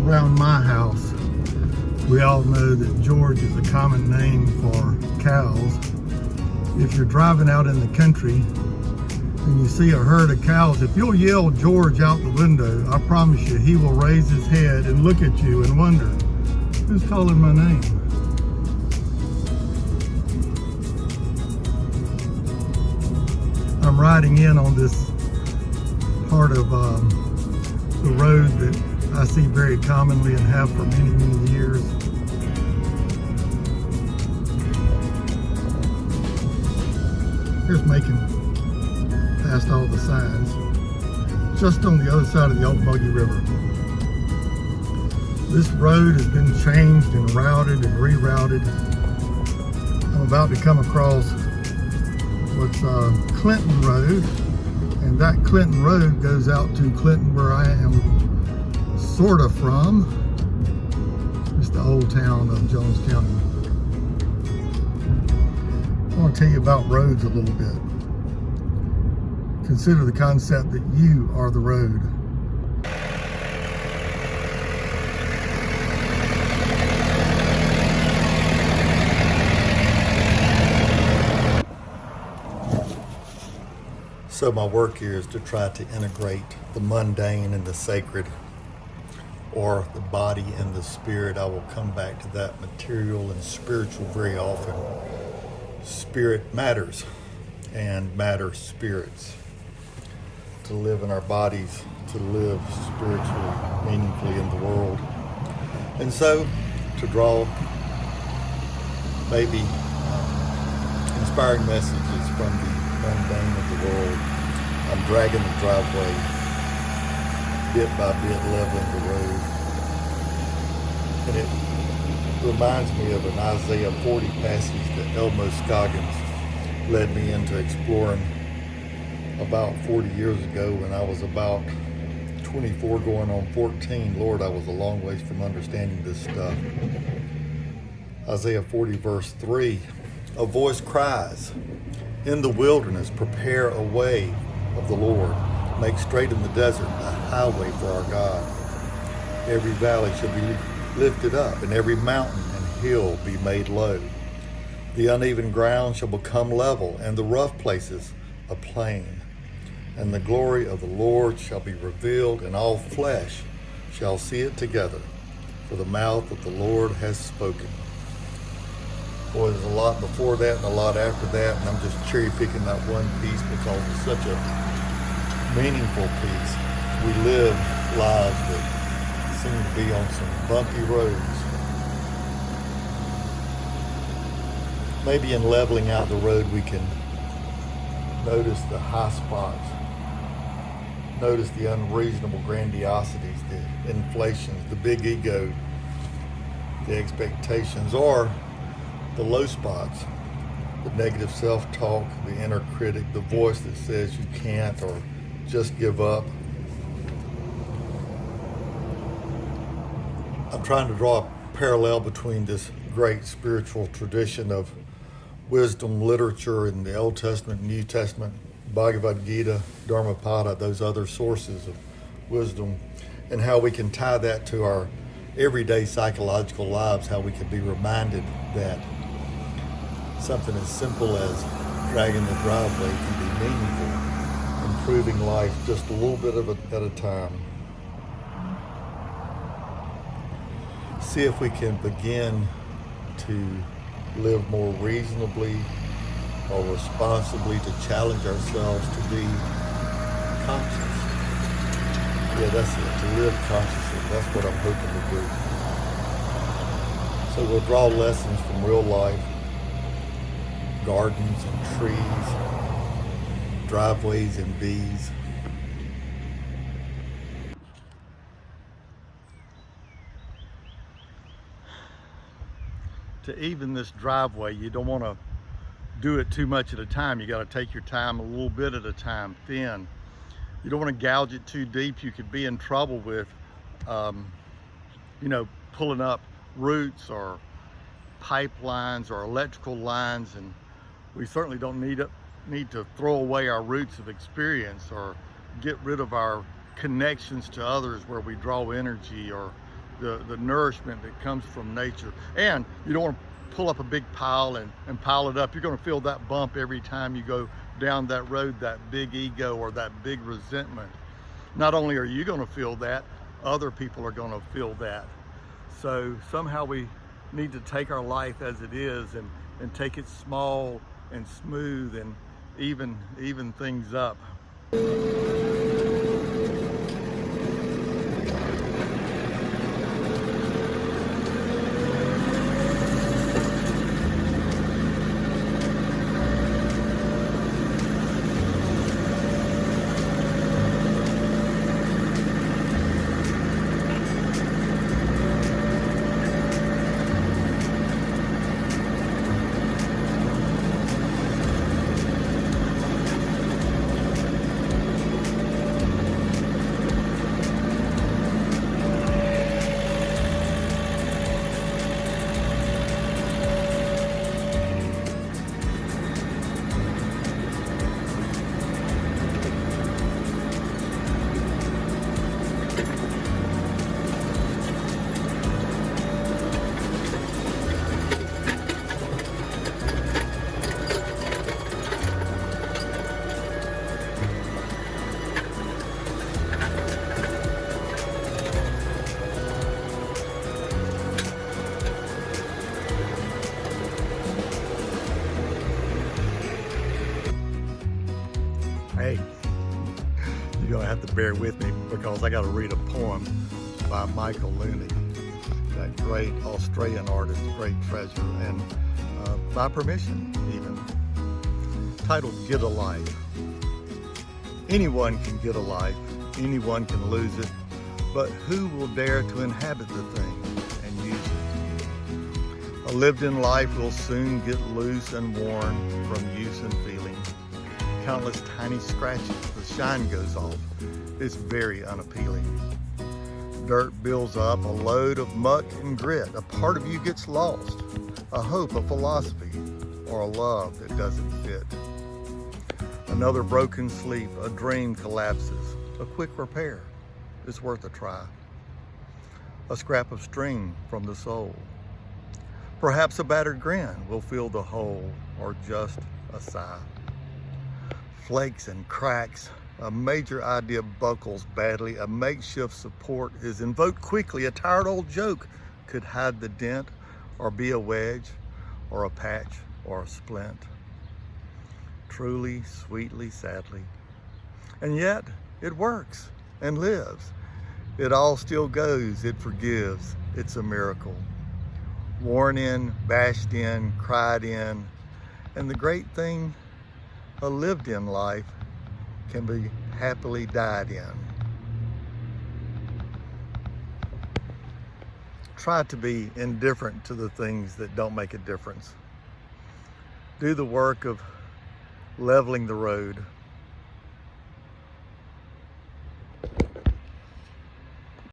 around my house, we all know that George is a common name for cows. If you're driving out in the country and you see a herd of cows, if you'll yell George out the window, I promise you he will raise his head and look at you and wonder, who's calling my name? I'm riding in on this part of the road that I see very commonly and have for many, many years. Here's Macon, past all the signs, just on the other side of the Ocmulgee River. This road has been changed and routed and rerouted. I'm about to come across what's Clinton Road, and that Clinton Road goes out to Clinton, where I am sort of from. It's the old town of Jones County. I want to tell you about roads a little bit. Consider the concept that you are the road. So my work here is to try to integrate the mundane and the sacred, or the body and the spirit. I will come back to that, material and spiritual, very often. Spirit matters, and matter spirits. To live in our bodies, to live spiritually, meaningfully in the world. And so, to draw maybe inspiring messages from the mundane of the world, I'm dragging the driveway, bit by bit, leveling the road. And it reminds me of an Isaiah 40 passage that Elmo Scoggins led me into exploring about 40 years ago when I was about 24 going on 14. Lord, I was a long ways from understanding this stuff. Isaiah 40 verse 3, a voice cries, in the wilderness, prepare a way of the Lord. Make straight in the desert a highway for our God. Every valley shall be lifted up, and every mountain and hill be made low. The uneven ground shall become level, and the rough places a plain. And the glory of the Lord shall be revealed, and all flesh shall see it together, for the mouth of the Lord has spoken. Boy, there's a lot before that and a lot after that, and I'm just cherry picking that one piece because it's such a meaningful piece. We live lives that seem to be on some bumpy roads. Maybe in leveling out the road we can notice the high spots, notice the unreasonable grandiosities, the inflations, the big ego, the expectations, or the low spots, the negative self-talk, the inner critic, the voice that says you can't or just give up. I'm trying to draw a parallel between this great spiritual tradition of wisdom literature in the Old Testament, New Testament, Bhagavad Gita, Dharmapada, those other sources of wisdom, and how we can tie that to our everyday psychological lives, how we can be reminded that something as simple as dragging the driveway can be meaningful, improving life just a little bit at a time. See if we can begin to live more reasonably or responsibly, to challenge ourselves to be conscious. Yeah, that's it, to live consciously. That's what I'm hoping to do. So we'll draw lessons from real life, gardens and trees, driveways and bees. To even this driveway, you don't want to do it too much at a time. You got to take your time a little bit at a time, thin. You don't want to gouge it too deep. You could be in trouble with, pulling up roots or pipelines or electrical lines, and we certainly don't need to throw away our roots of experience or get rid of our connections to others where we draw energy or the nourishment that comes from nature. And you don't want to pull up a big pile and pile it up. You're going to feel that bump every time you go down that road, that big ego or that big resentment. Not only are you going to feel that, other people are going to feel that. So somehow we need to take our life as it is and take it small and smooth and even things up. Hey, you're gonna have to bear with me because I gotta read a poem by Michael Looney, that great Australian artist, great treasure, and by permission even, titled Get a Life. Anyone can get a life, anyone can lose it, but who will dare to inhabit the thing and use it? A lived-in life will soon get loose and worn from use and feeling. Countless tiny scratches, the shine goes off. It's very unappealing. Dirt builds up, a load of muck and grit. A part of you gets lost, a hope, a philosophy, or a love that doesn't fit. Another broken sleep, a dream collapses. A quick repair is worth a try. A scrap of string from the soul. Perhaps a battered grin will fill the hole, or just a sigh. Flakes and cracks, a major idea buckles badly, a makeshift support is invoked quickly, a tired old joke could hide the dent, or be a wedge, or a patch, or a splint. Truly, sweetly, sadly. And yet, it works and lives. It all still goes, it forgives, it's a miracle. Worn in, bashed in, cried in, and the great thing, a lived-in life can be happily died in. Try to be indifferent to the things that don't make a difference. Do the work of leveling the road,